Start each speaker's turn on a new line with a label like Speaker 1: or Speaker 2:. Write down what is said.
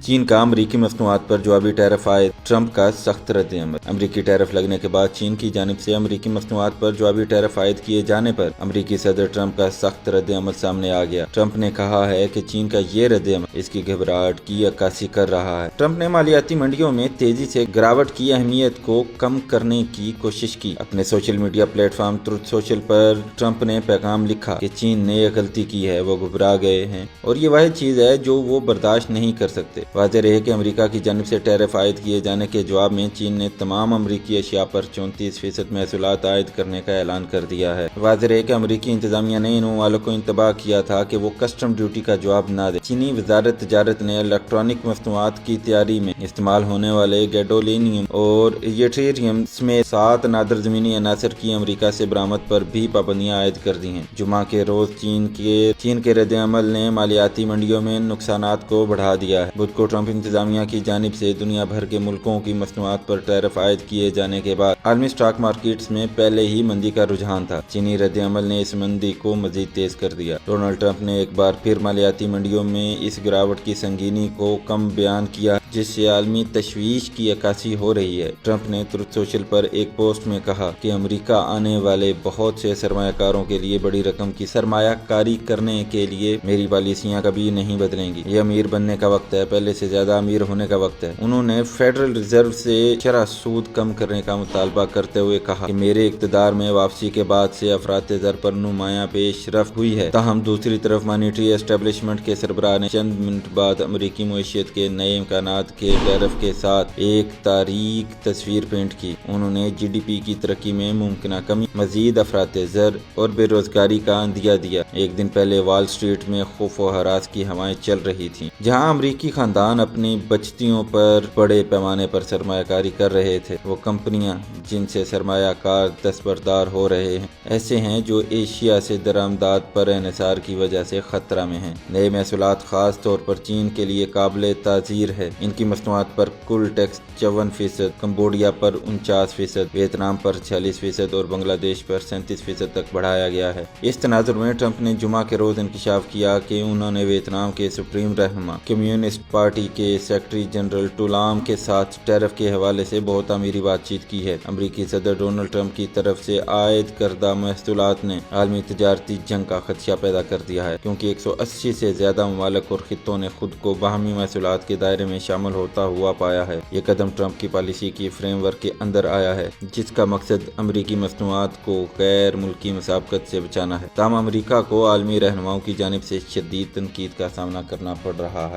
Speaker 1: چین کا امریکی مصنوعات پر جوابی ٹیرف عائد، ٹرمپ کا سخت رد عمل۔ امریکی ٹیرف لگنے کے بعد چین کی جانب سے امریکی مصنوعات پر جوابی ٹیرف عائد کیے جانے پر امریکی صدر ٹرمپ کا سخت رد عمل سامنے آ گیا۔ ٹرمپ نے کہا ہے کہ چین کا یہ رد عمل اس کی گھبراہٹ کی عکاسی کر رہا ہے۔ ٹرمپ نے مالیاتی منڈیوں میں تیزی سے گراوٹ کی اہمیت کو کم کرنے کی کوشش کی۔ اپنے social media platform Truth Social پر ٹرمپ نے پیغام لکھا کہ چین نے یہ غلطی کی ہے، وہ گھبرا گئے ہیں اور یہ واحد چیز ہے جو وہ برداشت نہیں کر سکتے۔ واضح رہے کہ امریکہ کی جانب سے ٹیرف عائد کیے جانے کے جواب میں چین نے تمام امریکی اشیاء پر 34% محصولات عائد کرنے کا اعلان کر دیا ہے۔ واضح رہے کہ امریکی انتظامیہ نے ان ممالک کو انتباہ کیا تھا کہ وہ کسٹم ڈیوٹی کا جواب نہ دے۔ چینی وزارت تجارت نے الیکٹرانک مصنوعات کی تیاری میں استعمال ہونے والے گیڈولینیم اور یوٹیریم سمیت 7 نادر زمینی عناصر کی امریکہ سے برآمد پر بھی پابندیاں عائد کر دی ہیں۔ جمعہ کے روز چین کے رد عمل نے مالیاتی منڈیوں میں نقصانات کو بڑھا دیا ہے۔ بدھ کو ٹرمپ انتظامیہ کی جانب سے دنیا بھر کے ملکوں کی مصنوعات پر ٹیرف عائد کیے جانے کے بعد عالمی اسٹاک مارکیٹس میں پہلے ہی مندی کا رجحان تھا۔ چینی رد عمل نے اس مندی کو مزید تیز کر دیا۔ ڈونلڈ ٹرمپ نے ایک بار پھر مالیاتی منڈیوں میں اس گراوٹ کی سنگینی کو کم بیان کیا جس سے عالمی تشویش کی عکاسی ہو رہی ہے۔ ٹرمپ نے ٹروتھ سوشل پر ایک پوسٹ میں کہا کہ امریکہ آنے والے بہت سے سرمایہ کاروں کے لیے بڑی رقم کی سرمایہ کاری کرنے کے لیے میری پالیسیاں کبھی نہیں بدلیں گی۔ یہ امیر بننے کا وقت ہے، پہلے سے زیادہ امیر ہونے کا وقت ہے۔ انہوں نے فیڈرل ریزرو سے شرح سود کم کرنے کا مطالبہ کرتے ہوئے کہا کہ میرے اقتدار میں واپسی کے بعد سے افراط زر پر نمایاں پیش رفت ہوئی ہے۔ تاہم دوسری طرف مانیٹری اسٹیبلشمنٹ کے سربراہ نے چند منٹ بعد امریکی معیشت کے نئے امکانات کے ٹیرف کے ساتھ ایک تاریک تصویر پینٹ کی۔ انہوں نے جی ڈی پی کی ترقی میں ممکنہ کمی، مزید افراط زر اور بے روزگاری کا عندیہ دیا۔ ایک دن پہلے وال اسٹریٹ میں خوف و ہراس کی ہوائیں چل رہی تھیں، جہاں امریکی خاندان اپنی بچتیوں پر بڑے پیمانے پر سرمایہ کاری کر رہے تھے۔ وہ کمپنیاں جن سے سرمایہ کار دستبردار ہو رہے ہیں ایسے ہیں جو ایشیا سے درآمدات پر انحصار کی وجہ سے خطرہ میں ہیں۔ نئے محصولات خاص طور پر چین کے لیے قابل تعزیر ہے۔ ان کی مصنوعات پر کل ٹیکس 54%، کمبوڈیا پر 49%، ویتنام پر 46% اور بنگلہ دیش پر 37% تک بڑھایا گیا ہے۔ اس تناظر میں ٹرمپ نے جمعہ کے روز انکشاف کیا کہ انہوں نے ویتنام کے سپریم رہنما، کمیونسٹ پارٹی کے سیکرٹری جنرل ٹو لام کے ساتھ ٹیرف کے حوالے سے بہت تعمیری بات چیت کی ہے۔ امریکی صدر ڈونلڈ ٹرمپ کی طرف سے عائد کردہ محصولات نے عالمی تجارتی جنگ کا خدشہ پیدا کر دیا ہے، کیونکہ 180 سے زیادہ ممالک اور خطوں نے خود کو باہمی محصولات کے دائرے میں شامل ہوتا ہوا پایا ہے۔ یہ قدم ٹرمپ کی پالیسی کی فریم ورک کے اندر آیا ہے، جس کا مقصد امریکی مصنوعات کو غیر ملکی مسابقت سے بچانا ہے۔ تاہم امریکہ کو عالمی رہنماؤں کی جانب سے شدید تنقید کا سامنا کرنا پڑ رہا ہے۔